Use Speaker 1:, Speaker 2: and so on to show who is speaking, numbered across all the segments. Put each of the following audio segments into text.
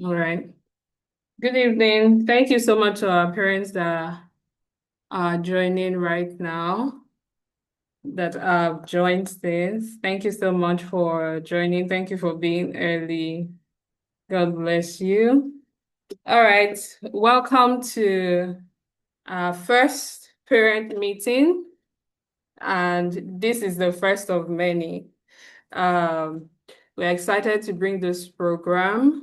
Speaker 1: All right. Good evening. Thank you so much to our parents that are joining right now, that have joined this. Thank you so much for joining. Thank you for being early. God bless you. All right. Welcome to our first parent meeting, and this is the first of many. Um, we're excited to bring this program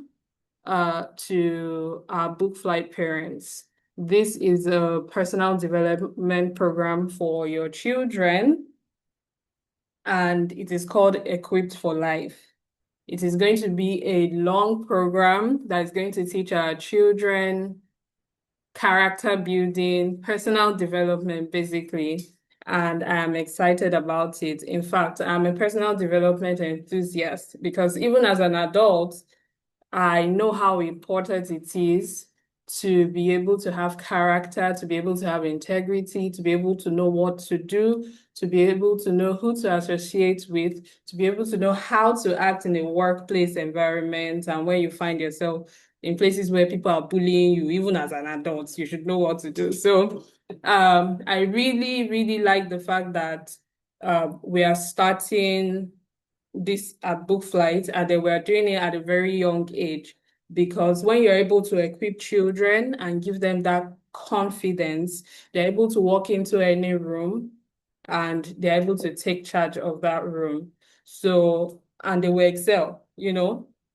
Speaker 1: to our Book Flight parents. This is a personal development program for your children, and it is called Equipped for Life. It is going to be a long program that is going to teach our children character building, personal development, basically. And I'm excited about it. In fact, I'm a personal development enthusiast because even as an adult, I know how important it is to be able to have character, to be able to have integrity, to be able to know what to do, to be able to know who to associate with, to be able to know how to act in a workplace environment and where you find yourself in places where people are bullying you, even as an adult, you should know what to do. So I really, really like the fact that we are starting this at Book Flight, and they were doing it at a very young age, because when you're able to equip children and give them that confidence, they're able to walk into any room and they're able to take charge of that room. So, and they will excel,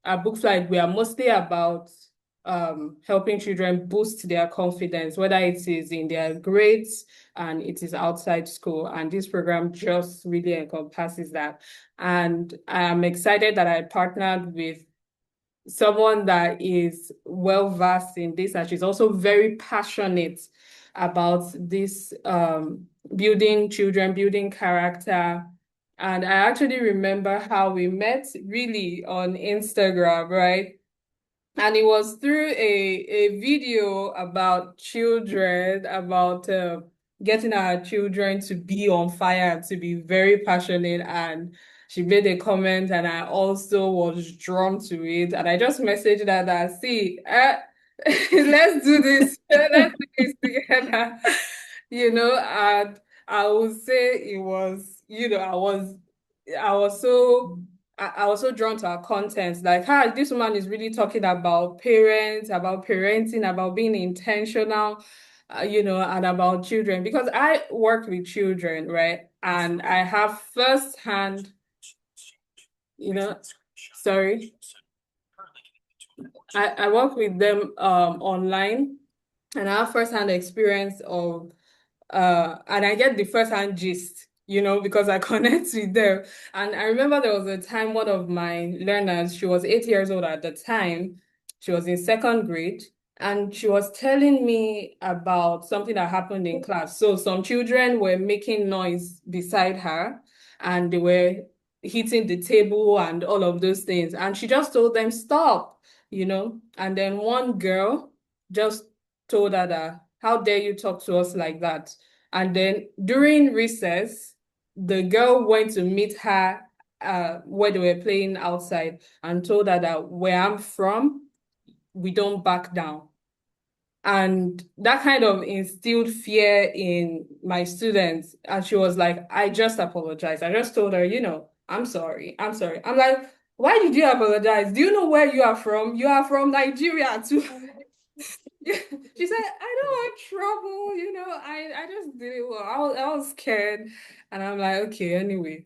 Speaker 1: At Book Flight, we are mostly about helping children boost their confidence, whether it is in their grades and it is outside school. And this program just really encompasses that. And I'm excited that I partnered with someone that is well versed in this, and she's also very passionate about this building children, building character. And I actually remember how we met really on Instagram, right? And it was through a video about children, about getting our children to be on fire, to be very passionate. And she made a comment, and I also was drawn to it. And I just messaged her that, see, let's do this. Let's do this together. And I would say it was, I was so I was so drawn to her content. Like, this woman is really talking about parents, about parenting, about being intentional, and about children. Because I work with children, right? And I have firsthand, you know, sorry, I work with them online, and I have firsthand experience of and I get the first-hand gist, because I connect with them. And I remember there was a time one of my learners, she was 8 years old at the time, she was in second grade, and she was telling me about something that happened in class. So some children were making noise beside her, and they were hitting the table and all of those things. And she just told them, stop, And then one girl just told her that, how dare you talk to us like that? And then during recess, the girl went to meet her where they were playing outside and told her that where I'm from, we don't back down. And that kind of instilled fear in my students. And she was like, I just apologized. I just told her, I'm sorry. I'm sorry. I'm like, why did you apologize? Do you know where you are from? You are from Nigeria too. She said, I don't want trouble, I just did it well. I was scared. And I'm like, okay, anyway.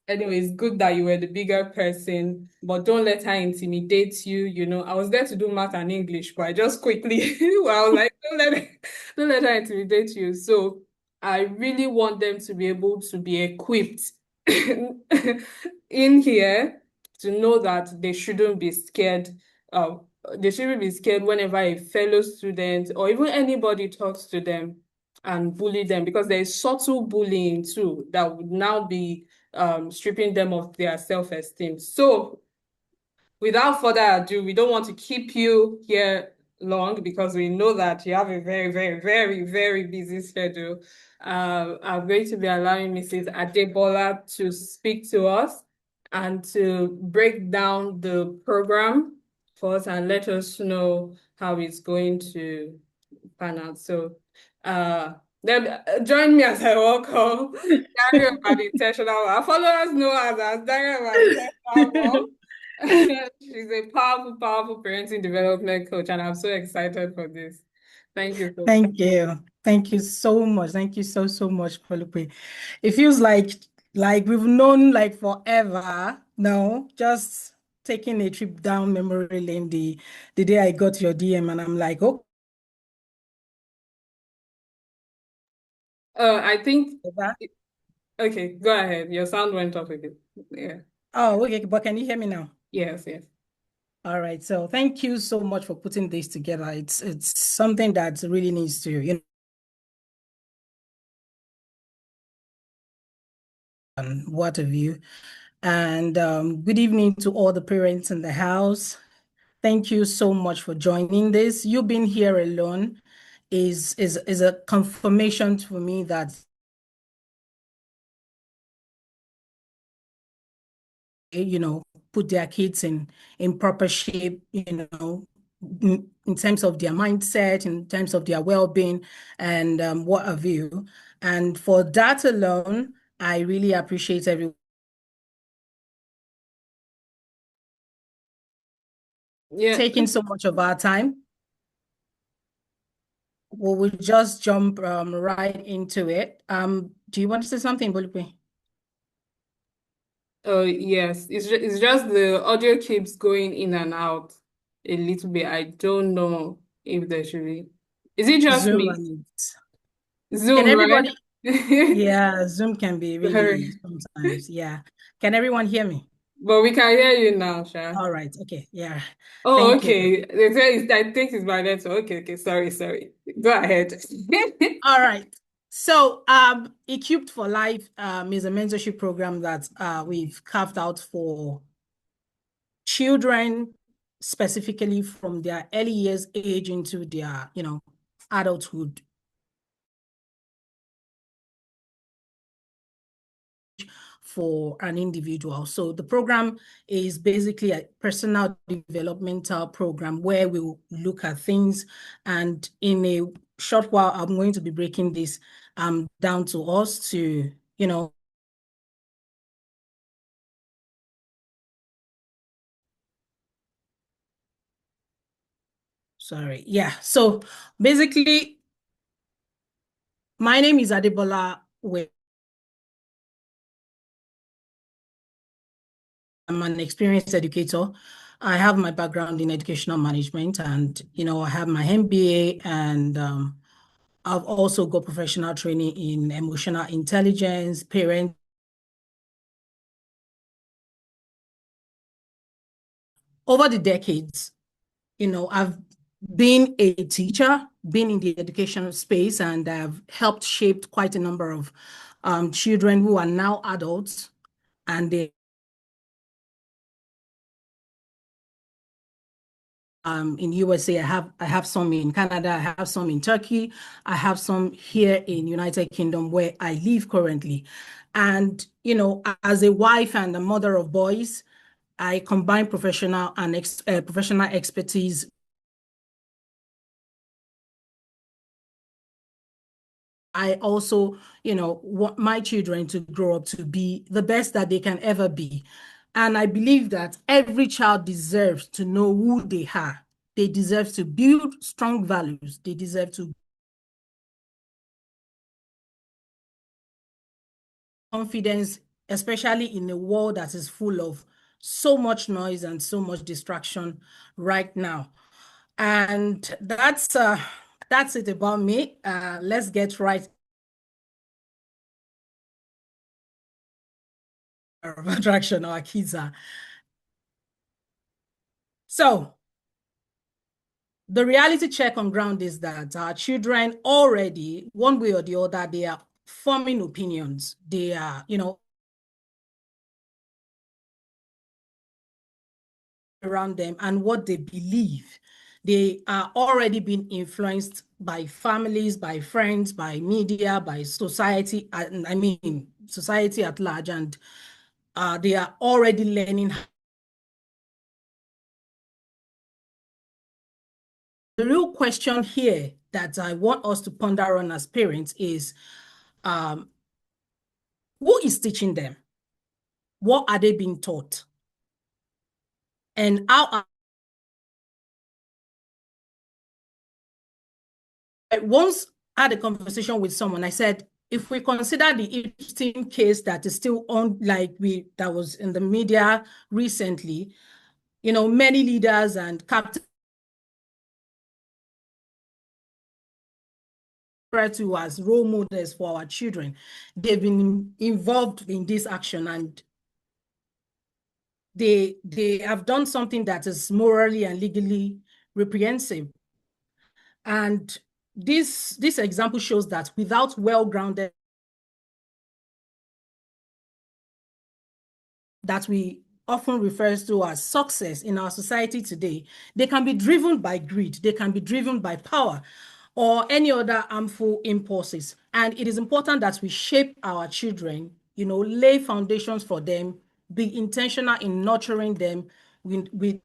Speaker 1: Anyway, it's good that you were the bigger person, but don't let her intimidate you. I was there to do math and English, but I just quickly, well, I was like, don't let her intimidate you. So I really want them to be able to be equipped in here to know that they shouldn't be scared. They shouldn't be scared whenever a fellow student or even anybody talks to them and bully them, because there is subtle bullying too that would now be stripping them of their self-esteem. So without further ado, we don't want to keep you here long because we know that you have a very, very, very, very busy schedule. I'm going to be allowing Mrs. Adebola to speak to us and to break down the program for us and let us know how it's going to pan out. So, then join me as I welcome Diary of an Intentional Mom. Our followers know us as Diary of an Intentional Mom. She's a powerful, powerful parenting development coach, and I'm so excited for this. Thank you so much.
Speaker 2: Thank you. Thank you so much. Thank you so, so much, Felipe. It feels like we've known like forever. No, just taking a trip down memory lane the day I got your DM and I'm like, oh,
Speaker 1: I think,
Speaker 2: that.
Speaker 1: okay, go ahead. Your sound went off again. Yeah.
Speaker 2: Oh, okay, but can you hear me now?
Speaker 1: Yes, yes.
Speaker 2: All right. So thank you so much for putting this together. It's something that really needs to, what have you. And good evening to all the parents in the house. Thank you so much for joining this. You being here alone is a confirmation for me that put their kids in proper shape, in terms of their mindset, in terms of their well-being, and what have you. And for that alone, I really appreciate everyone
Speaker 1: Yeah.
Speaker 2: taking so much of our time. We will just jump right into it. Do you want to say something, Bolupe?
Speaker 1: Oh, yes. It's just the audio keeps going in and out a little bit. I don't know if there should be. Is it just
Speaker 2: Zoom
Speaker 1: me?
Speaker 2: and can
Speaker 1: Zoom, right?
Speaker 2: everybody? Yeah, Zoom can be really
Speaker 1: Sorry.
Speaker 2: sometimes. Yeah. Can everyone hear me?
Speaker 1: But we can hear you now, Sha.
Speaker 2: All right. Okay. Yeah.
Speaker 1: Oh,
Speaker 2: Thank you.
Speaker 1: okay. They say I think it's my network. Okay, okay. Sorry, sorry. Go ahead.
Speaker 2: All right. So, Equipped for Life is a mentorship program that we've carved out for children, specifically from their early years age into their, adulthood, for an individual. So the program is basically a personal developmental program where we'll look at things, and in a short while, I'm going to be breaking this down to us to, sorry. Yeah. So basically, my name is Adebola. I'm an experienced educator. I have my background in educational management, and I have my MBA, and I've also got professional training in emotional intelligence, parent. Over the decades, I've been a teacher, been in the education space, and I've helped shape quite a number of children who are now adults, and they in USA. I have some in Canada, I have some in Turkey, I have some here in United Kingdom where I live currently. And as a wife and a mother of boys, I combine professional expertise. I also, want my children to grow up to be the best that they can ever be. And I believe that every child deserves to know who they are. They deserve to build strong values. They deserve to confidence, especially in a world that is full of so much noise and so much distraction right now. And that's it about me. Let's get right of attraction our kids are. So the reality check on ground is that our children already, one way or the other, they are forming opinions. They are, around them and what they believe. They are already being influenced by families, by friends, by media, by society, and I mean society at large, and they are already learning The real question here that I want us to ponder on as parents is, who is teaching them? What are they being taught? And how I once had a conversation with someone. I said, if we consider the Epstein case that is still on, that was in the media recently, many leaders and captains to as role models for our children. They've been involved in this action, and they have done something that is morally and legally reprehensible. And this example shows that without well-grounded, that we often refers to as success in our society today, they can be driven by greed, they can be driven by power, or any other harmful impulses. And it is important that we shape our children, lay foundations for them, be intentional in nurturing them with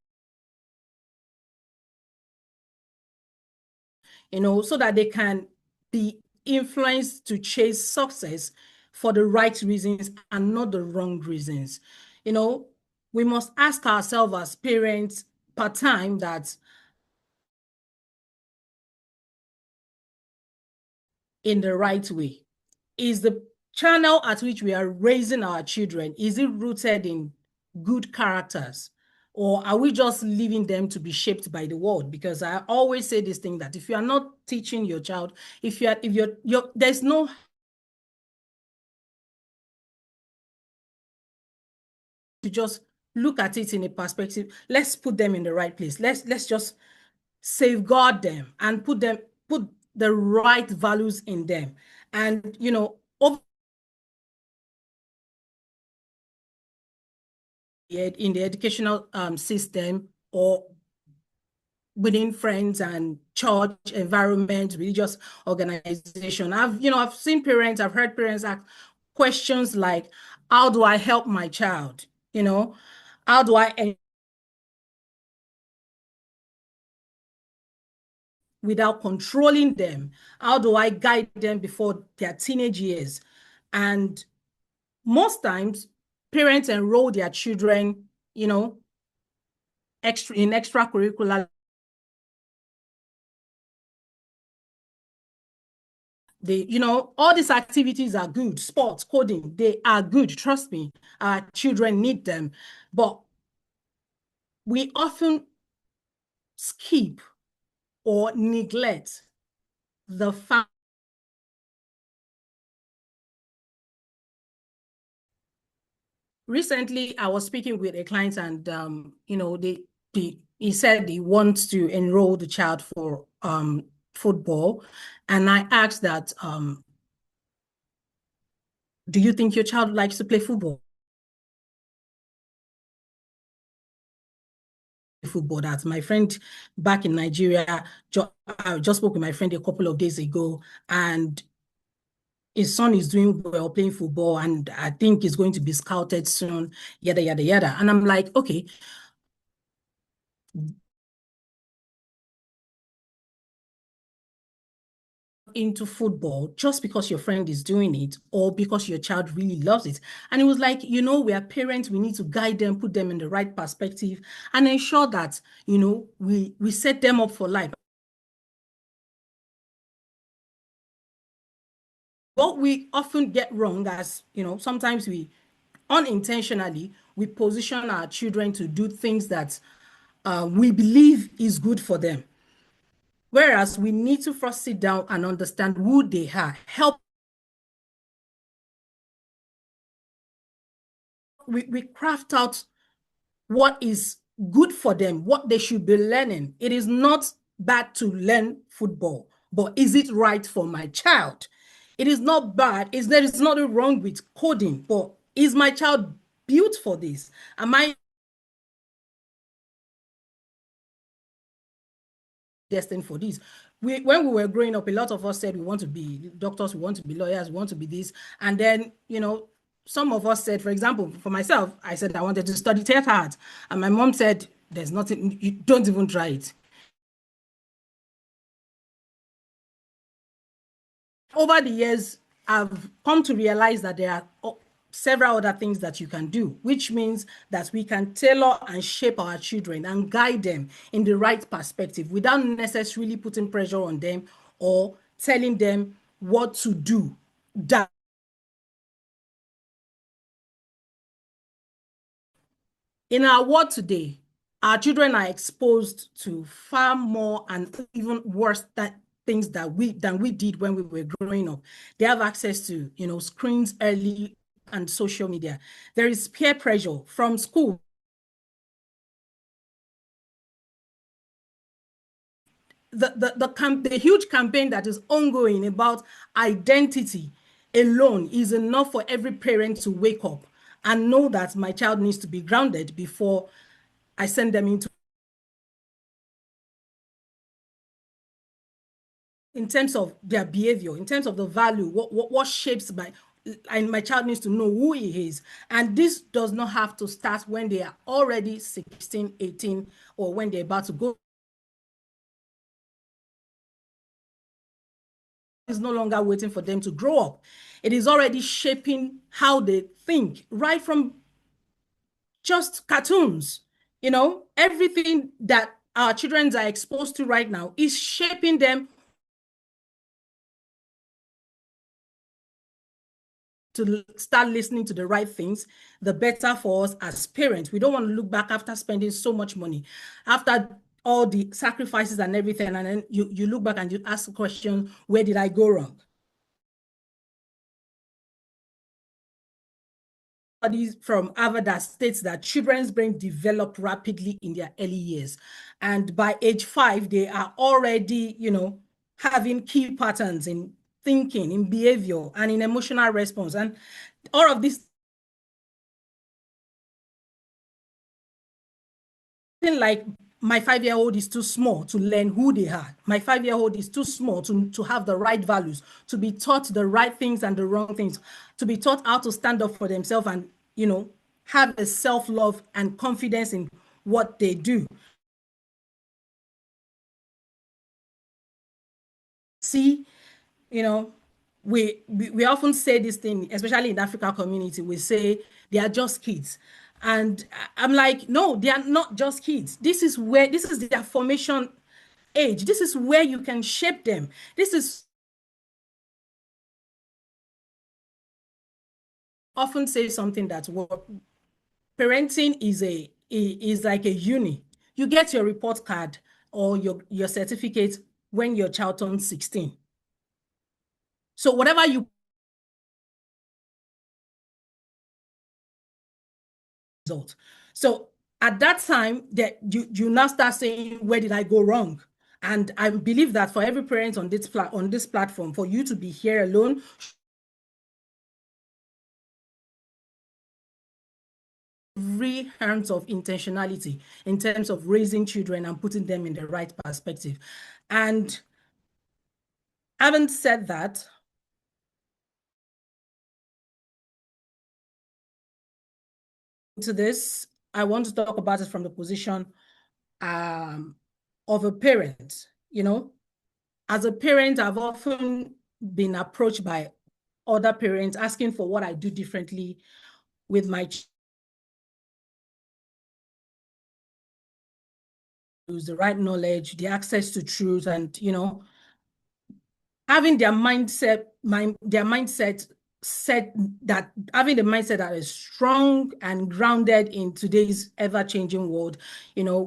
Speaker 2: so that they can be influenced to chase success for the right reasons and not the wrong reasons. We must ask ourselves as parents part time that in the right way. Is the channel at which we are raising our children, is it rooted in good characters? Or are we just leaving them to be shaped by the world? Because I always say this thing that if you are not teaching your child, if you're there's no to just look at it in a perspective. Let's put them in the right place. Let's just safeguard them and put the right values in them. And in the educational system or within friends and church environment, religious organization. I've seen parents, I've heard parents ask questions like, how do I help my child? How do I without controlling them? How do I guide them before their teenage years? And most times, parents enroll their children, in extracurricular. All these activities are good. Sports, coding, they are good. Trust me, our children need them. But we often skip or neglect the fact. Recently, I was speaking with a client, and he said he wants to enroll the child for football, and I asked that, do you think your child likes to play football? Football that my friend back in Nigeria, I just spoke with my friend a couple of days ago, and his son is doing well playing football, and I think he's going to be scouted soon, yada, yada, yada. And I'm like, okay, into football just because your friend is doing it or because your child really loves it. And it was like, we are parents, we need to guide them, put them in the right perspective, and ensure that, we set them up for life. What we often get wrong as, sometimes we unintentionally, we position our children to do things that we believe is good for them. Whereas we need to first sit down and understand who they are, help. We craft out what is good for them, what they should be learning. It is not bad to learn football, but is it right for my child? It is not bad. There is nothing wrong with coding, but is my child built for this? Am I destined for this? When we were growing up, a lot of us said we want to be doctors, we want to be lawyers, we want to be this. And then, some of us said, for example, for myself, I said I wanted to study theater art. And my mom said, there's nothing, you don't even try it. over the years, I've come to realize that there are several other things that you can do, which means that we can tailor and shape our children and guide them in the right perspective without necessarily putting pressure on them or telling them what to do. That in our world today, our children are exposed to far more and even worse things that than we did when we were growing up. They have access to, screens early and social media. There is peer pressure from school. The huge campaign that is ongoing about identity alone is enough for every parent to wake up and know that my child needs to be grounded before I send them into, in terms of their behavior, in terms of the value, what shapes my child needs to know who he is. And this does not have to start when they are already 16, 18, or when they're about to go. It's no longer waiting for them to grow up. It is already shaping how they think, right from just cartoons. Everything that our children are exposed to right now is shaping them to start listening to the right things, the better for us as parents. We don't want to look back after spending so much money, after all the sacrifices and everything, and then you look back and you ask the question, where did I go wrong? Studies from Harvard that states that children's brain develop rapidly in their early years. And by age 5, they are already, having key patterns in thinking, in behavior, and in emotional response. And all of this, like my 5-year-old is too small to learn who they are. My 5-year-old is too small to have the right values, to be taught the right things and the wrong things, to be taught how to stand up for themselves and, have a self-love and confidence in what they do. See, we often say this thing, especially in the African community, we say they are just kids. And I'm like, no, they are not just kids. This is their formation age. This is where you can shape them. This is often say something that parenting is like a uni. You get your report card or your certificate when your child turns 16. So whatever you result. So at that time, that you now start saying, where did I go wrong? And I believe that for every parent on this platform, for you to be here alone, every ounce of intentionality in terms of raising children and putting them in the right perspective. And having said that, to this, I want to talk about it from the position of a parent. As a parent, I've often been approached by other parents asking for what I do differently with my the right knowledge, the access to truth, and having their mindset set that having the mindset that is strong and grounded in today's ever-changing world,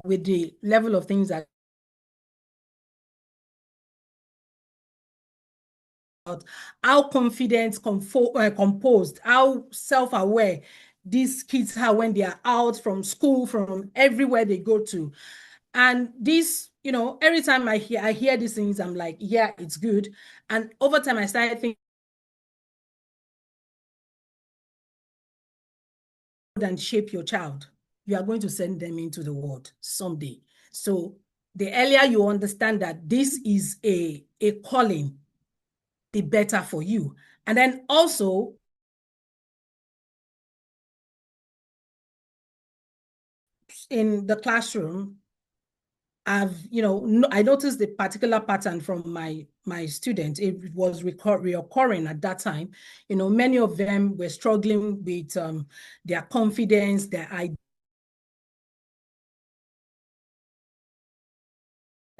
Speaker 2: with the level of things that how confident, composed, how self-aware these kids are when they are out from school, from everywhere they go to. And this, every time I hear these things, I'm like, yeah, it's good. And over time, I started thinking, and shape your child, you are going to send them into the world someday. So the earlier you understand that this is a calling, the better for you. And then also, in the classroom, I noticed the particular pattern from my students. It was reoccurring at that time. Many of them were struggling with their confidence, their idea.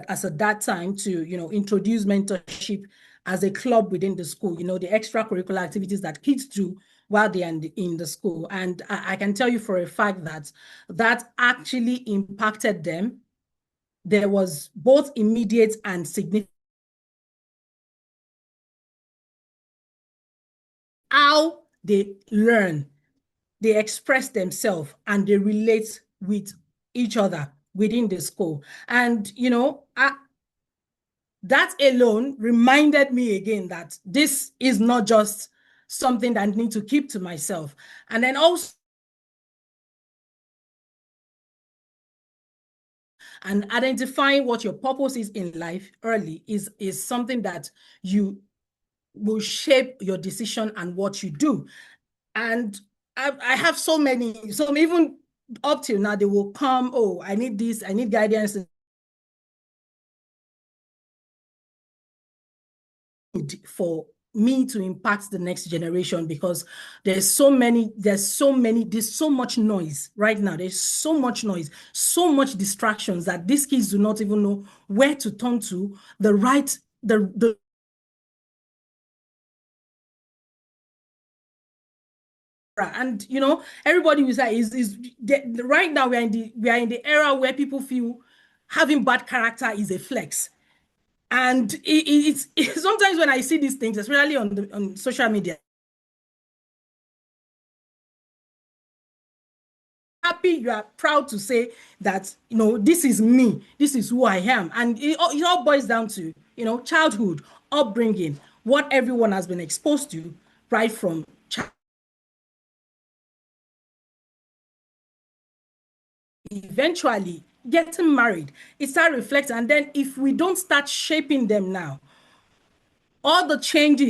Speaker 2: As at that time to, introduce mentorship as a club within the school, the extracurricular activities that kids do while they're in the school. And I can tell you for a fact that that actually impacted them. There was both immediate and significant how they learn, they express themselves, and they relate with each other within the school. And, that alone reminded me again that this is not just something that I need to keep to myself. And then also, and identifying what your purpose is in life early is something that you will shape your decision and what you do. And I have so many, so even up till now, they will come, oh, I need this, I need guidance for me to impact the next generation, because there's so much noise right now. There's so much noise, so much distractions that these kids do not even know where to turn to the and everybody will say right now we are in the era where people feel having bad character is a flex. And it's sometimes when I see these things, especially on social media, happy, you are proud to say that, this is me, this is who I am. And it all boils down to, childhood, upbringing, what everyone has been exposed to right from eventually getting married. It starts reflecting. And then if we don't start shaping them now, all the change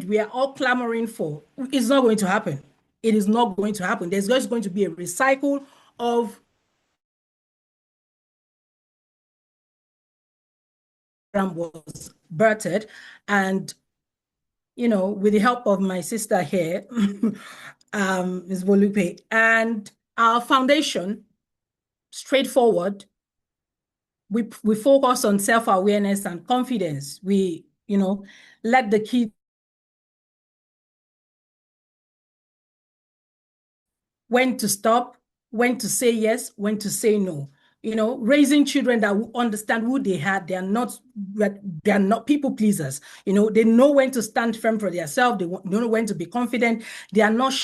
Speaker 2: we are all clamoring for is not going to happen. It is not going to happen. There's just going to be a recycle of was birthed. And with the help of my sister here, Ms. Volupe, and our foundation, straightforward, we focus on self-awareness and confidence. We, let the kids when to stop, when to say yes, when to say no. Raising children that will understand who they are. They are not people pleasers. They know when to stand firm for themselves. They know when to be confident. They are not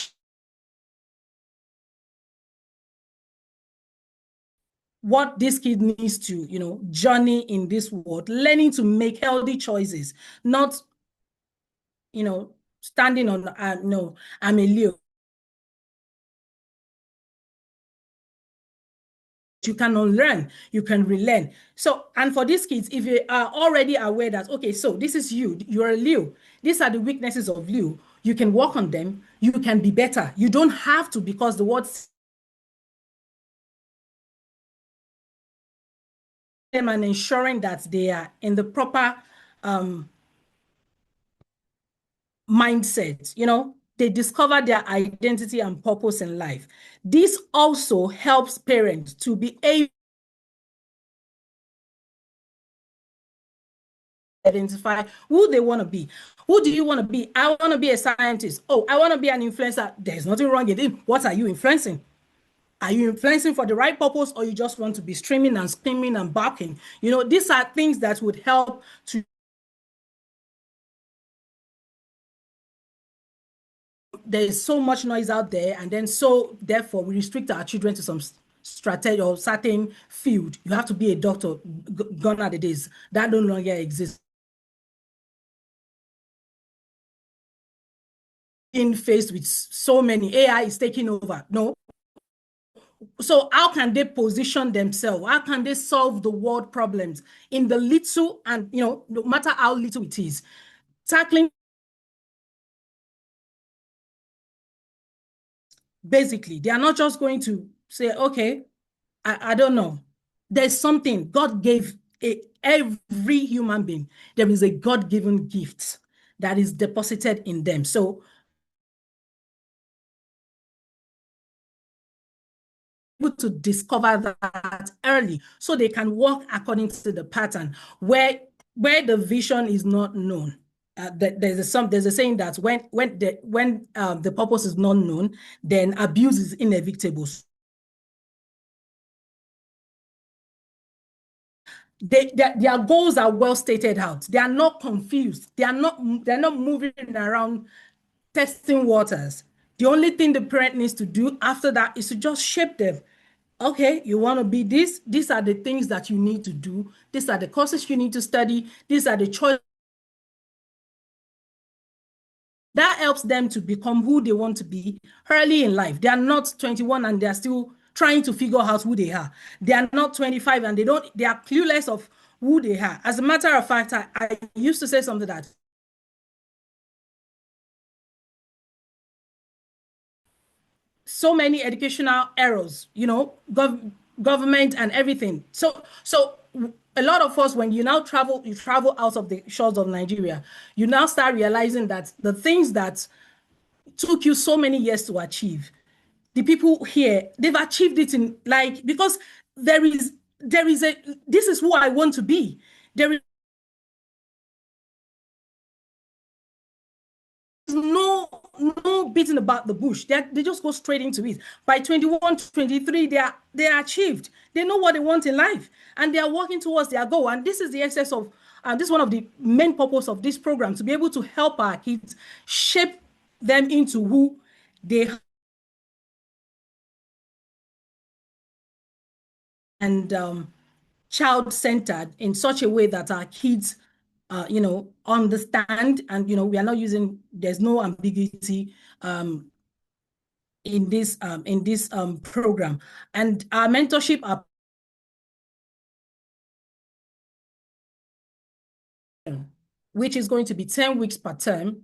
Speaker 2: what this kid needs to, journey in this world, learning to make healthy choices, not, standing on, no, I'm a Leo. You can unlearn, you can relearn. So, and for these kids, if you are already aware that, okay, so this is you're a Leo, these are the weaknesses of Leo, you can work on them, you can be better. You don't have to, because the words them and ensuring that they are in the proper mindset, they discover their identity and purpose in life. This also helps parents to be able to identify who they want to be. Who do you want to be? I want to be a scientist. Oh, I want to be an influencer. There's nothing wrong with it. What are you influencing? Are you influencing for the right purpose, or you just want to be streaming and screaming and barking? These are things that would help to. There is so much noise out there, and then so therefore we restrict our children to some strategy or certain field. You have to be a doctor. Gone are the days that no longer exists. In faced with so many, AI is taking over. No. So how can they position themselves? How can they solve the world problems in the little, and no matter how little it is, tackling basically, they are not just going to say, okay, I don't know. there's something God gave every human being. There is a God-given gift that is deposited in them. So able to discover that early so they can walk according to the pattern where the vision is not known. There's a saying that when the purpose is not known, then abuse is inevitable. Their goals are well stated out. They are not confused. They're not moving around testing waters. The only thing the parent needs to do after that is to just shape them. Okay, you want to be this. These are the things that you need to do. These are the courses you need to study. These are the choices. That helps them to become who they want to be early in life. They are not 21 and they are still trying to figure out who they are. They are not 25 and they are clueless of who they are. As a matter of fact, I used to say something that so many educational errors, government and everything. So a lot of us, when you travel out of the shores of Nigeria, you now start realizing that the things that took you so many years to achieve, the people here, they've achieved it in like, because there is a, this is who I want to be. There is no beating about the bush. They just go straight into it. By 21, 23, they are achieved. They know what they want in life and they are working towards their goal. And this is the essence of, this is one of the main purpose of this program, to be able to help our kids shape them into who they and child-centered in such a way that our kids understand, and we are not using, there's no ambiguity in this program. And our mentorship are which is going to be 10 weeks per term.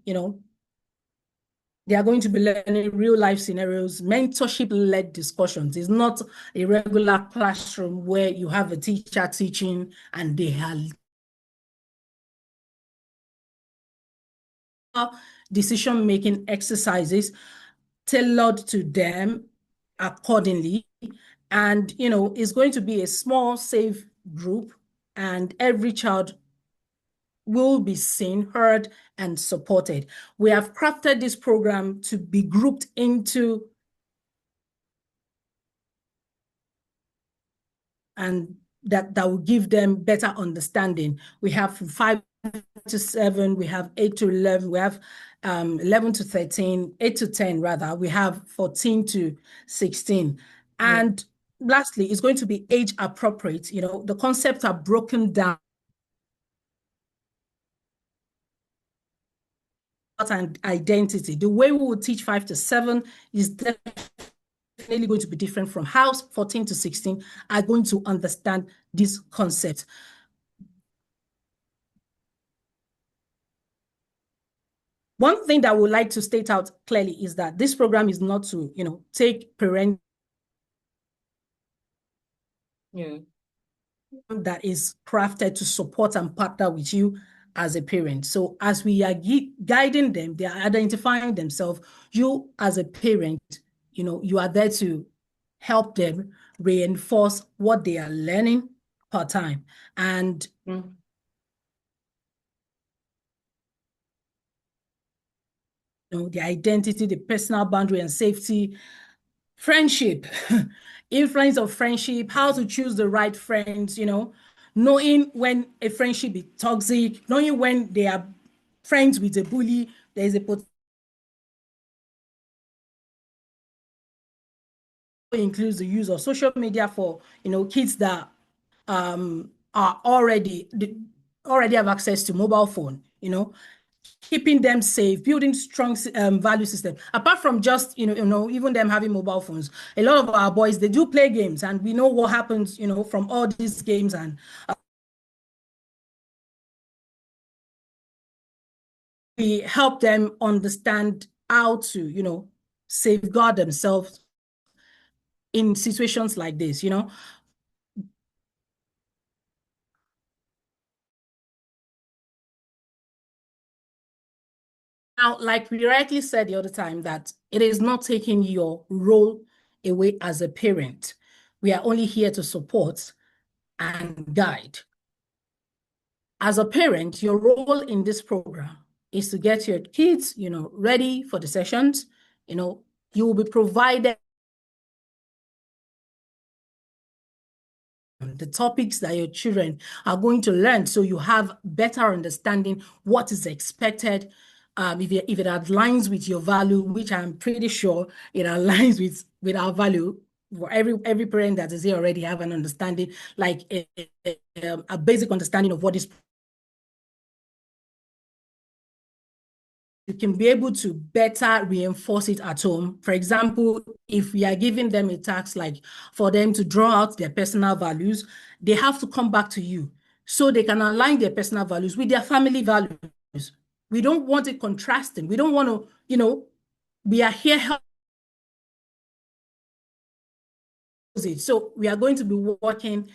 Speaker 2: They are going to be learning real life scenarios, mentorship-led discussions. It's not a regular classroom where you have a teacher teaching and they have decision-making exercises tailored to them accordingly. And, it's going to be a small, safe group, and every child will be seen, heard, and supported. We have crafted this program to be grouped into, and that will give them better understanding. We have from 5 to 7, we have 8 to 11, we have 11 to 13, 8 to 10 rather, we have 14 to 16. And lastly, it's going to be age appropriate. The concepts are broken down and identity. The way we will teach 5 to 7 is definitely going to be different from how 14 to 16 are going to understand this concept. One thing that I would like to state out clearly is that this program is not to, take parents that is crafted to support and partner with you as a parent. So as we are guiding them, they are identifying themselves. You as a parent, you are there to help them reinforce what they are learning per time. And the identity, the personal boundary and safety, friendship, influence of friendship, how to choose the right friends, knowing when a friendship is toxic, knowing when they are friends with a bully, there's a potential. Includes the use of social media for kids that are already have access to mobile phone, keeping them safe, building strong value system. Apart from just even them having mobile phones, a lot of our boys, they do play games, and we know what happens from all these games. And we help them understand how to safeguard themselves in situations like this. Now, like we rightly said the other time, that it is not taking your role away as a parent. We are only here to support and guide. As a parent, your role in this program is to get your kids, ready for the sessions. You will be provided the topics that your children are going to learn, so you have better understanding what is expected. If it aligns with your value, which I'm pretty sure it aligns with our value, for every parent that is here already have an understanding, like a basic understanding of what is. You can be able to better reinforce it at home. For example, if we are giving them a task like for them to draw out their personal values, they have to come back to you so they can align their personal values with their family values. We don't want it contrasting. We don't want to, we are here helping. So we are going to be working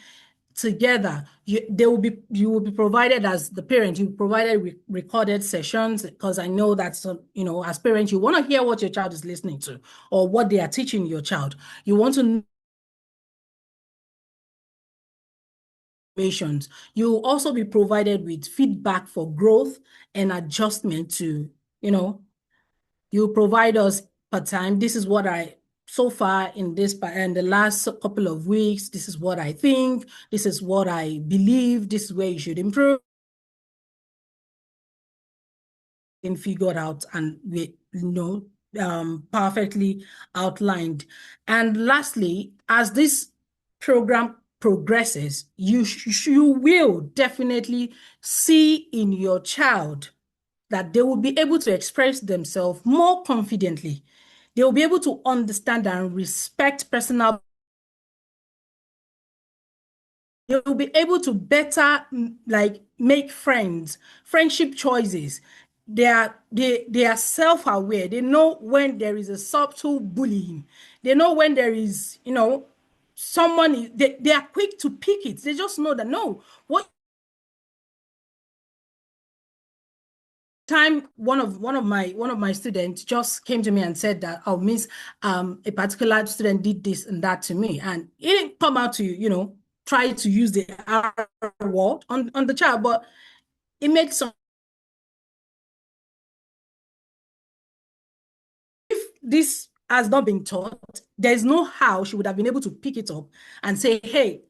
Speaker 2: together. You will be provided, as the parent, you provided recorded sessions, because I know that as parents, you want to hear what your child is listening to or what they are teaching your child. You want to know. You will also be provided with feedback for growth and adjustment to, you provide us per time. This is what so far in the last couple of weeks, this is what I think, this is what I believe, this is where you should improve. And figured out, and we perfectly outlined. And lastly, as this program progresses, you will definitely see in your child that they will be able to express themselves more confidently. They will be able to understand and respect personal. They will be able to better make friendship choices. They are self-aware. They know when there is a subtle bullying. They know when there is, someone, they are quick to pick it. They just know that no, what time one of my students just came to me and said that, oh, miss, a particular student did this and that to me, and it didn't come out to try to use the R word on the child, but it makes some. If this has not been taught, there's no how she would have been able to pick it up and say, hey,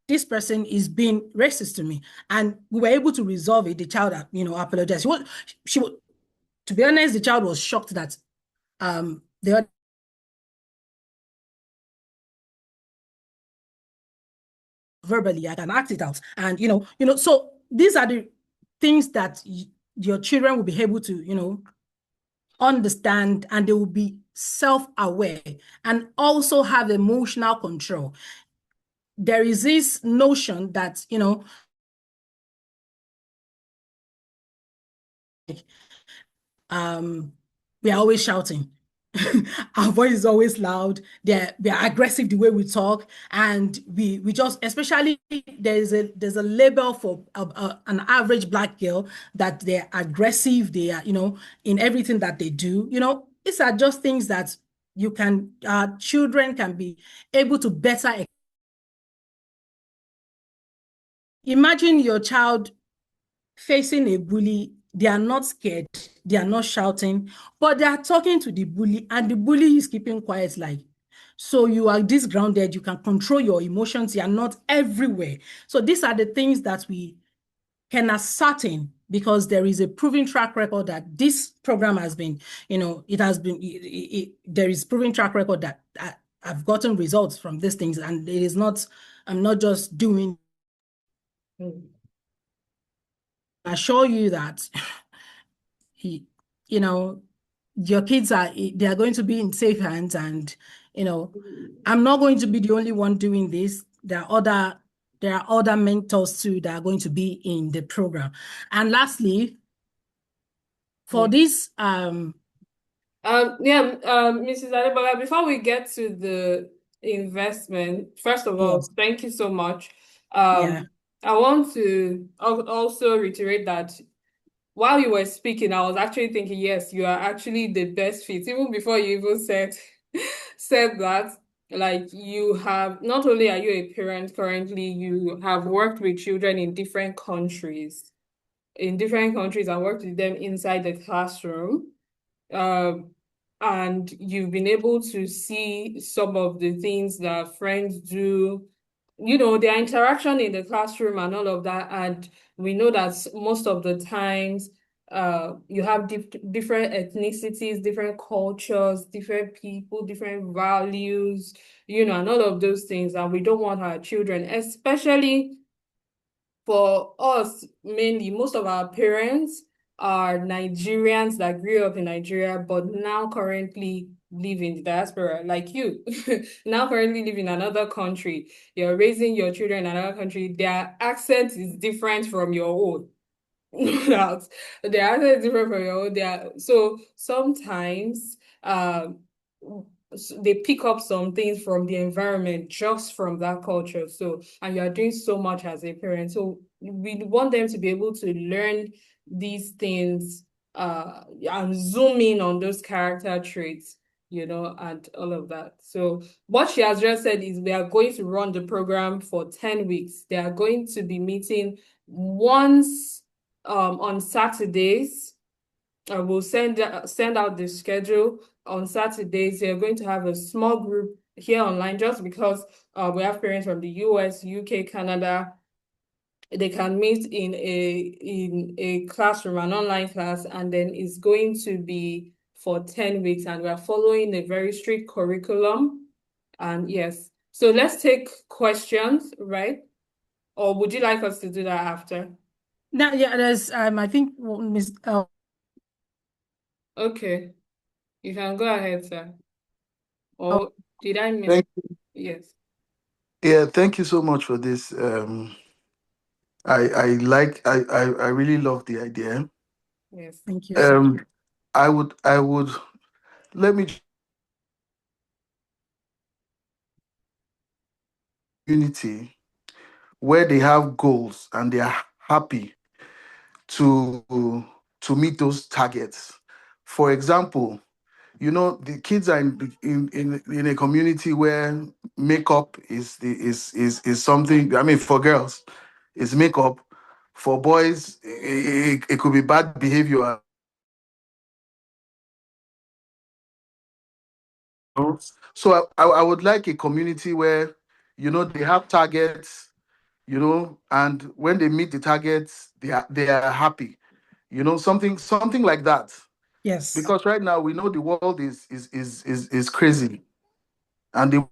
Speaker 2: this person is being racist to me, and we were able to resolve it. The child, apologized. To be honest, the child was shocked that the verbally I can act it out, and so these are the things that your children will be able to understand, and they will be self-aware and also have emotional control. There is this notion that we are always shouting. Our voice is always loud. They're aggressive the way we talk, and we just, especially there's a label for an average Black girl, that they're aggressive. They are in everything that they do. These are just things that children can be able to better. Imagine your child facing a bully. They are not scared, they are not shouting, but they are talking to the bully, and the bully is keeping quiet. So you are this grounded, you can control your emotions, you are not everywhere. So these are the things that we can ascertain, because there is a proven track record that this program has been, there is proven track record that I've gotten results from these things, and it is not, I'm not just doing. I assure you that your kids they are going to be in safe hands, and I'm not going to be the only one doing this. There are other mentors too that are going to be in the program. And lastly, for this
Speaker 1: Mrs. Adebola, before we get to the investment, first of all,
Speaker 2: yes,
Speaker 1: thank you so much.
Speaker 2: yeah,
Speaker 1: I want to also reiterate that while you were speaking, I was actually thinking, yes, you are actually the best fit. Even before you even said said that, like you have not only are you a parent currently, you have worked with children in different countries and worked with them inside the classroom. Um, and you've been able to see some of the things that friends do, their interaction in the classroom and all of that. And we know that most of the times, you have different ethnicities, different cultures, different people, different values, and all of those things. And we don't want our children, especially for us, mainly, most of our parents are Nigerians that grew up in Nigeria, but now currently live in the diaspora, like you. Now currently live in another country. You're raising your children in another country. Their accent is different from your own. That their accent is different from your own. So sometimes they pick up some things from the environment just from that culture. So, and you are doing so much as a parent. So we want them to be able to learn these things and zoom in on those character traits, and all of that. So what she has just said is we are going to run the program for 10 weeks. They are going to be meeting once on Saturdays. We'll send out the schedule on Saturdays. You're going to have a small group here online just because we have parents from the US, UK, Canada. They can meet in a classroom, an online class, and then it's going to be for 10 weeks, and we're following a very strict curriculum. And yes, so let's take questions, right? Or would you like us to do that after?
Speaker 2: Now, yeah, there's I think Miss
Speaker 1: Okay, you can go ahead, sir.
Speaker 2: oh,
Speaker 1: Or did I miss?
Speaker 3: Thank,
Speaker 1: Yes.
Speaker 3: yeah, thank you so much for this. I really love the idea.
Speaker 1: Yes.
Speaker 2: thank you, sir.
Speaker 3: Um, I would let me unity where they have goals and they are happy to meet those targets. For example, the kids are in a community where makeup is something. I mean, for girls, it's makeup. For boys, it could be bad behavior. So I would like a community where, they have targets, and when they meet the targets, they are happy, something like that.
Speaker 2: Yes,
Speaker 3: Because right now we know the world is crazy, and the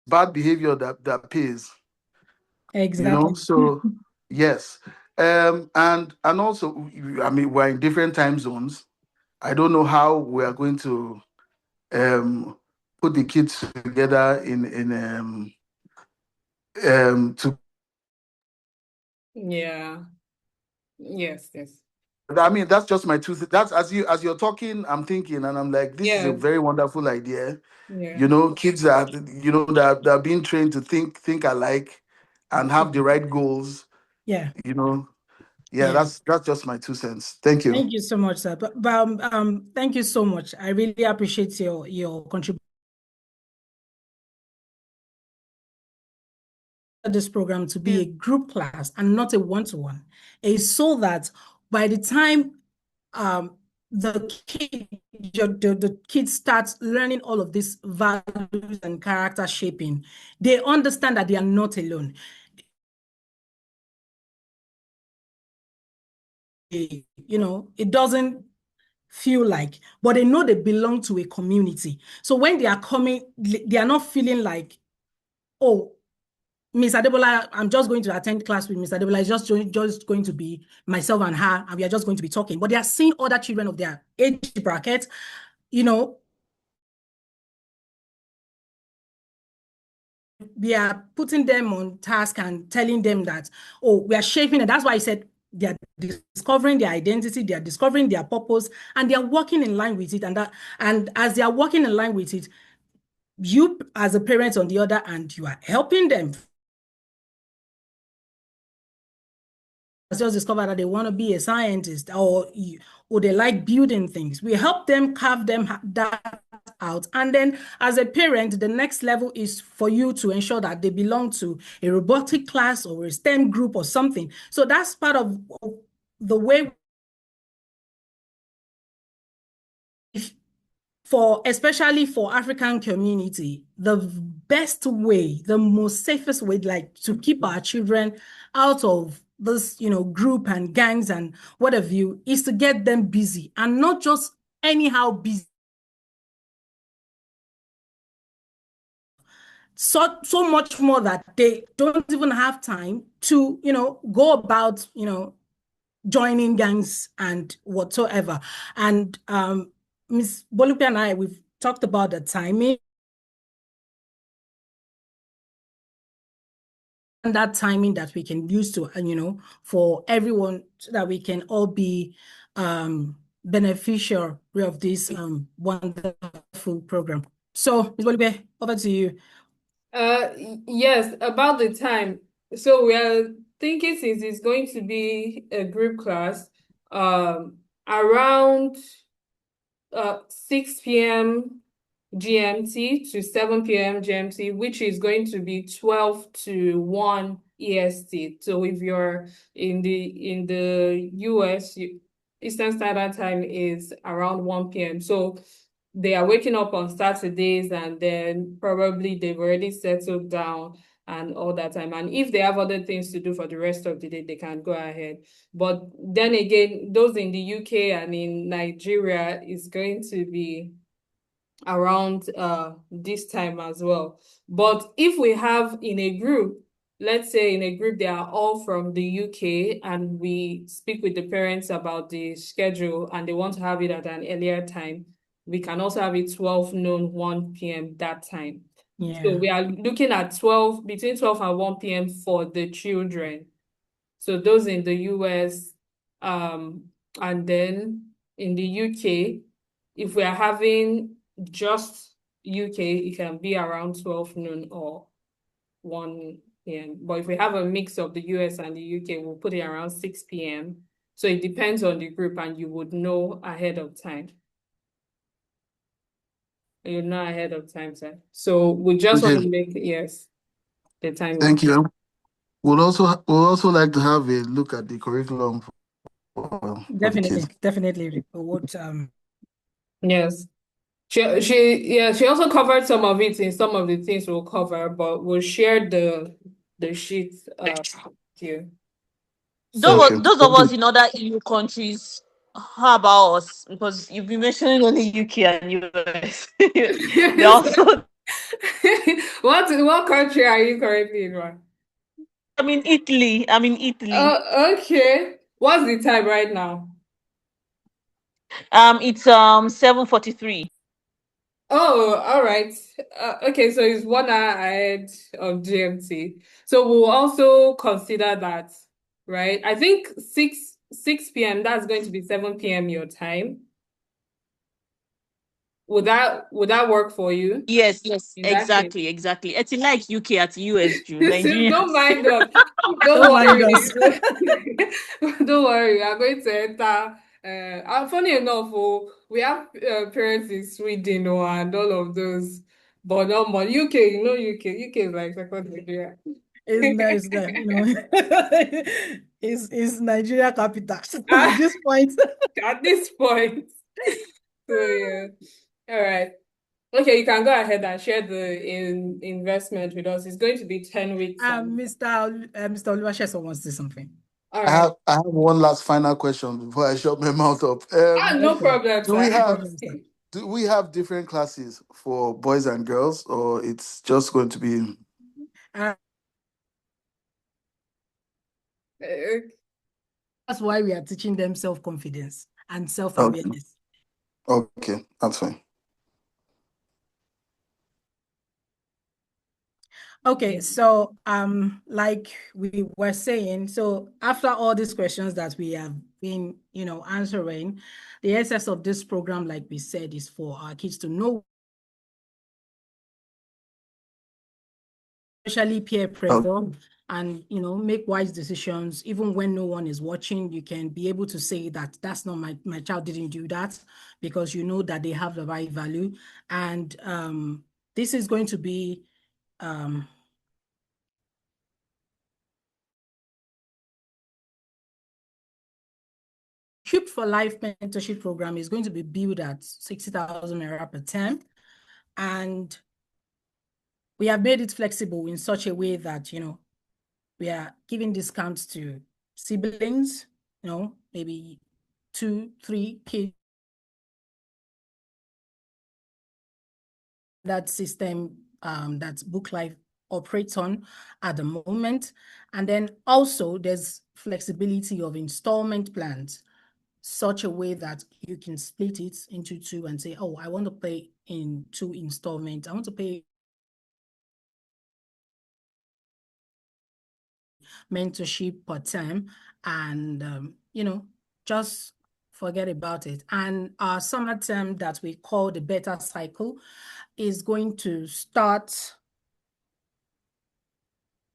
Speaker 3: bad behavior that pays,
Speaker 2: exactly.
Speaker 3: So yes, and also, I mean, we're in different time zones. I don't know how we are going to put the kids together to.
Speaker 1: Yeah. Yes, yes.
Speaker 3: I mean, that's just my two. That's as you're talking, I'm thinking, and I'm like, this is a
Speaker 1: Yes.
Speaker 3: very wonderful idea.
Speaker 1: Yeah.
Speaker 3: Kids that are being trained to think alike and have the right goals.
Speaker 2: Yeah,
Speaker 3: You know, yeah,
Speaker 2: yeah.
Speaker 3: that's just my 2 cents. Thank you.
Speaker 2: Thank you so much, sir. But thank you so much. I really appreciate your contribution to this program to be
Speaker 1: Yeah.
Speaker 2: a group class and not a one-to-one. Is so that by the time um the kid the kids start learning all of these values and character shaping, they understand that they are not alone. It doesn't feel like, but they know they belong to a community. So when they are coming, they are not feeling like, oh, Miss Adebola, I'm just going to attend class with Miss Adebola. It's just going to be myself and her, and we are just going to be talking. But they are seeing other children of their age bracket, you know, we are putting them on task and telling them that, oh, we are shaping it. That's why I said they are discovering their identity, they are discovering their purpose, and they are working in line with it. And as they are working in line with it, you as a parent on the other hand, you are helping them just discover that they want to be a scientist, or they like building things. We help them carve that out. And then as a parent, the next level is for you to ensure that they belong to a robotic class or a STEM group or something. So that's part of the way especially for African community, the best way, the most safest way, like to keep our children out of this, group and gangs and whatever you, is to get them busy, and not just anyhow busy. So much more that they don't even have time to, go about, joining gangs and whatsoever. And Ms. Bolupe and I, we've talked about the timing. And that timing that we can use to, for everyone, so that we can all be beneficiary of this wonderful program. So, Ms. Bolupe, over to you.
Speaker 1: Yes, about the time. So we are thinking, since it's going to be a group class, around 6 p.m. GMT to 7 p.m. GMT, which is going to be 12 to 1 EST. So if you're in the US, Eastern Standard Time is around 1 p.m. So they are waking up on Saturdays, and then probably they've already settled down and all that time. And if they have other things to do for the rest of the day, they can go ahead. But then again, those in the UK and in Nigeria is going to be around this time as well. But if we have in a group, let's say in a group they are all from the UK, and we speak with the parents about the schedule and they want to have it at an earlier time, we can also have it 12 noon, 1 p.m. that time.
Speaker 2: Yeah.
Speaker 1: So we are looking at between 12 and 1 p.m. for the children. So those in the US, and then in the UK, if we are having just UK, it can be around 12 noon or 1 p.m. But if we have a mix of the US and the UK, we'll put it around 6 p.m. So it depends on the group, and you would know ahead of time. You know ahead of time, sir. So we just want to make, yes, the time.
Speaker 3: Thank you. We'll also like to have a look at the curriculum for the kids.
Speaker 2: Definitely. What
Speaker 1: Yes. She also covered some of it in some of the things we'll cover, but we'll share the sheets with you.
Speaker 4: Those
Speaker 3: Okay.
Speaker 4: of us in other EU countries, how about us? Because you've been mentioning only UK and US. They also,
Speaker 1: what country are you currently in, Ron?
Speaker 4: I'm in Italy.
Speaker 1: Okay. What's the time right now?
Speaker 4: It's 7:43.
Speaker 1: Oh, all right. Okay, so it's 1 hour ahead of GMT. So we'll also consider that, right? I think 6 p.m. that's going to be 7 p.m. your time. Would that work for you?
Speaker 4: Yes, exactly. It's like UK at US June. Nigeria.
Speaker 1: Don't mind us. Don't worry. Don't worry. We are going to enter. Funny enough, we have parents in Sweden and all of those, but no more UK. UK is like second Nigeria.
Speaker 2: Is Nigeria capital at this point.
Speaker 1: At this point. So yeah. All right. Okay, you can go ahead and share the investment with us. It's going to be 10 weeks.
Speaker 2: Mr. Oluwaseun wants to say something.
Speaker 1: All right.
Speaker 3: I have one last final question before I shut my mouth up.
Speaker 1: No problem,
Speaker 3: do we have different classes for boys and girls, or it's just going to be?
Speaker 2: That's why we are teaching them self-confidence and self-awareness.
Speaker 3: Okay, that's fine.
Speaker 2: Okay, so like we were saying, so after all these questions that we have been, answering, the essence of this program, like we said, is for our kids to know, especially peer pressure, and, you know, make wise decisions. Even when no one is watching, you can be able to say that that's not my child didn't do that, because you know that they have the right value. And this is going to be Cube for Life mentorship program is going to be billed at 60,000 naira per term. And we have made it flexible in such a way that, you know, we are giving discounts to siblings, you know, maybe 2, 3 kids. That system that Book Life operates on at the moment. And then also there's flexibility of installment plans, such a way that you can split it into 2 and say, oh, I want to pay in 2 installments. I want to pay mentorship per term, and you know, just forget about it. And our summer term that we call the Beta Cycle is going to start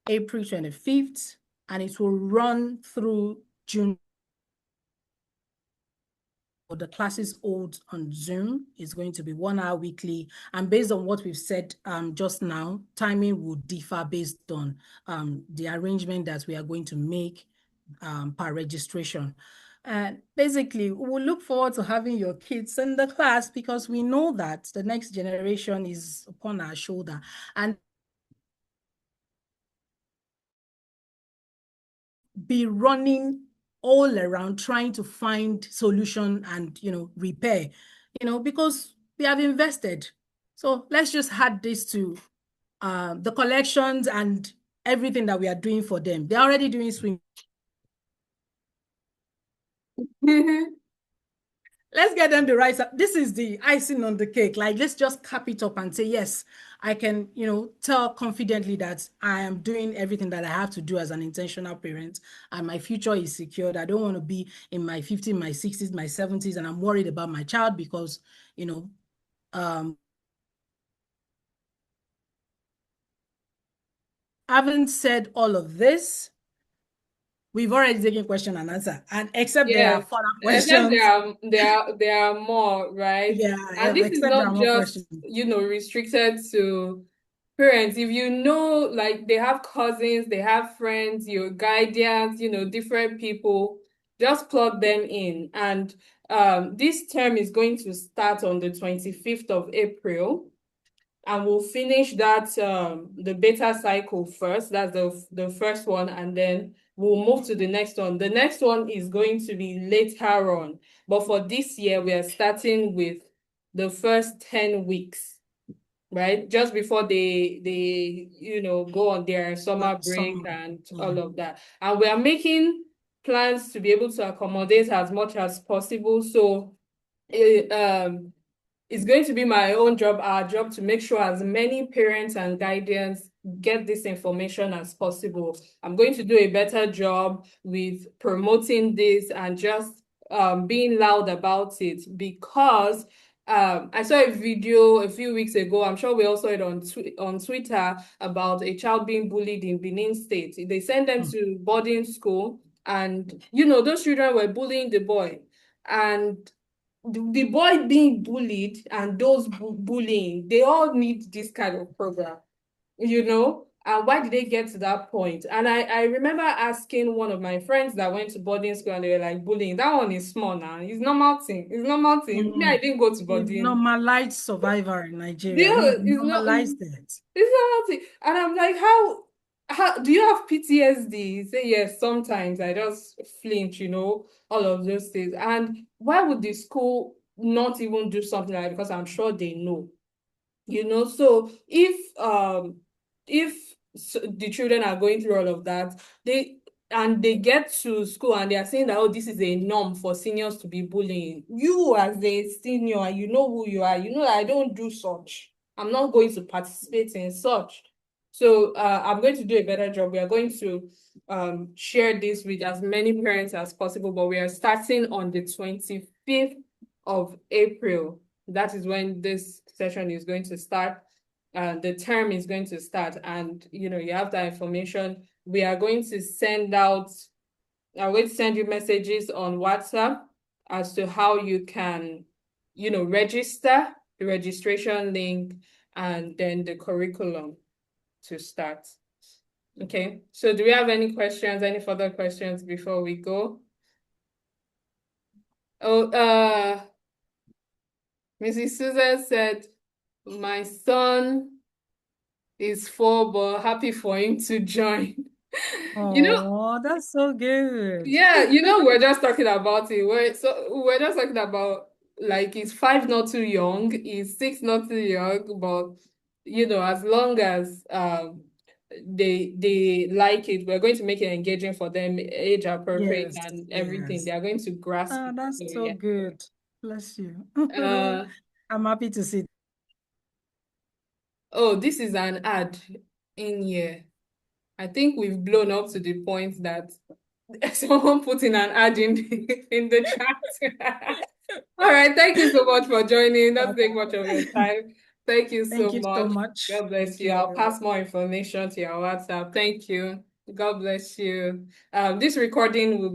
Speaker 2: April 25th, and it will run through June. The classes hold on Zoom is going to be 1 hour weekly, and based on what we've said just now, timing will differ based on the arrangement that we are going to make per registration. And basically, we will look forward to having your kids in the class, because we know that the next generation is upon our shoulder, and be running all around trying to find solution and, you know, repair, you know, because we have invested. So let's just add this to the collections and everything that we are doing for them. They're already doing swim. Let's get them the right. This is the icing on the cake. Like, let's just cap it up and say, yes, I can, you know, tell confidently that I am doing everything that I have to do as an intentional parent, and my future is secured. I don't want to be in my 50s, my 60s, my 70s, and I'm worried about my child because, you know, having said all of this, we've already taken question and answer, and except there are
Speaker 1: Yes,
Speaker 2: further
Speaker 1: except
Speaker 2: questions.
Speaker 1: there are more, right?
Speaker 2: Yeah,
Speaker 1: And this is
Speaker 2: except there are
Speaker 1: not
Speaker 2: more
Speaker 1: just,
Speaker 2: questions.
Speaker 1: you know, restricted to parents. If you know, like, they have cousins, they have friends, your guardians, you know, different people, just plug them in. And this term is going to start on the 25th of April. And we'll finish that the beta cycle first. That's the first one, and then we'll move to the next one. The next one is going to be later on, but for this year we are starting with the first 10 weeks, right? Just before they you know, go on their summer break and all of that. And we are making plans to be able to accommodate as much as possible. So it's going to be my own job, our job, to make sure as many parents and guardians get this information as possible. I'm going to do a better job with promoting this and just being loud about it, because I saw a video a few weeks ago. I'm sure we also saw it on Twitter, about a child being bullied in Benin State. They sent them to boarding school, and, you know, those children were bullying the boy. And the boy being bullied and those bullying, they all need this kind of program, you know? And why did they get to that point? And I remember asking one of my friends that went to boarding school, and they were like, bullying, that one is small now. It's normal thing. It's normal thing. Me, I didn't go to
Speaker 2: We've
Speaker 1: boarding.
Speaker 2: normalized survivor in Nigeria. We've normalized it.
Speaker 1: It's normal thing. And I'm like, how do you have PTSD? Say yes, sometimes I just flinch, you know, all of those things. And why would the school not even do something like that? Because I'm sure they know, you know. So if the children are going through all of that, they get to school and they are saying that, oh, this is a norm for seniors to be bullying. You as a senior, you know who you are, you know that I don't do such. I'm not going to participate in such. So I'm going to do a better job. We are going to share this with as many parents as possible, but we are starting on the 25th of April. That is when this session is going to start. the term is going to start, and you have that information. We are going to send out, I'm going to send you messages on WhatsApp as to how you can, register, the registration link, and then the curriculum to start. Okay, so do we have any questions, any further questions before we go? Oh, Mrs. Susan said, my son is 4, but happy for him to join.
Speaker 2: Oh, that's so good.
Speaker 1: Yeah, we're just talking about it. We're just talking about, like, is 5 not too young? Is 6 not too young? But as long as they like it, we're going to make it engaging for them, age appropriate,
Speaker 2: Yes,
Speaker 1: and everything.
Speaker 2: yes.
Speaker 1: They are going to grasp
Speaker 2: Oh,
Speaker 1: it.
Speaker 2: that's
Speaker 1: So
Speaker 2: so
Speaker 1: yeah.
Speaker 2: good. Bless you.
Speaker 1: Uh,
Speaker 2: I'm happy to see.
Speaker 1: oh, this is an ad in here. I think we've blown up to the point that someone put in an ad in the chat. All right, thank you so much for joining. Not take much of your time. Thank you
Speaker 2: Thank
Speaker 1: so
Speaker 2: you so
Speaker 1: much.
Speaker 2: much.
Speaker 1: God bless
Speaker 2: Thank
Speaker 1: you.
Speaker 2: you,
Speaker 1: I'll
Speaker 2: everyone.
Speaker 1: pass more information to your WhatsApp. Thank you. God bless you. This recording will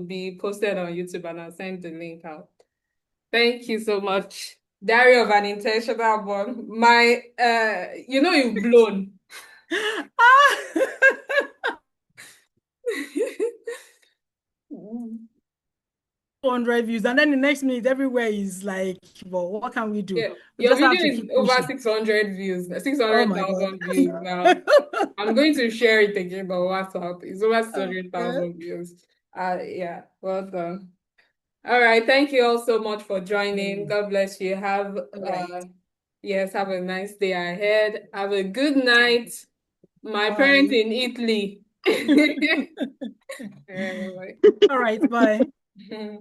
Speaker 1: be posted on YouTube, and I'll send the link out. Thank you so much. Diary of an Intentional One. My you've blown.
Speaker 2: Ah! 400 views, and then the next minute everywhere is like, well, what can we do?
Speaker 1: Yeah,
Speaker 2: We
Speaker 1: your
Speaker 2: just have
Speaker 1: video
Speaker 2: to
Speaker 1: is
Speaker 2: keep
Speaker 1: over
Speaker 2: pushing.
Speaker 1: 600 views,
Speaker 2: Oh my God.
Speaker 1: 600,000 views now. I'm going to share it again on WhatsApp. It's over
Speaker 2: Okay.
Speaker 1: 600,000 views. Yeah, well done. All right, thank you all so much for joining. God bless you. Have
Speaker 2: Right.
Speaker 1: yes, have a nice day ahead. Have a good night. My parents
Speaker 2: Bye.
Speaker 1: in Italy.
Speaker 2: All right, bye.
Speaker 1: Bye.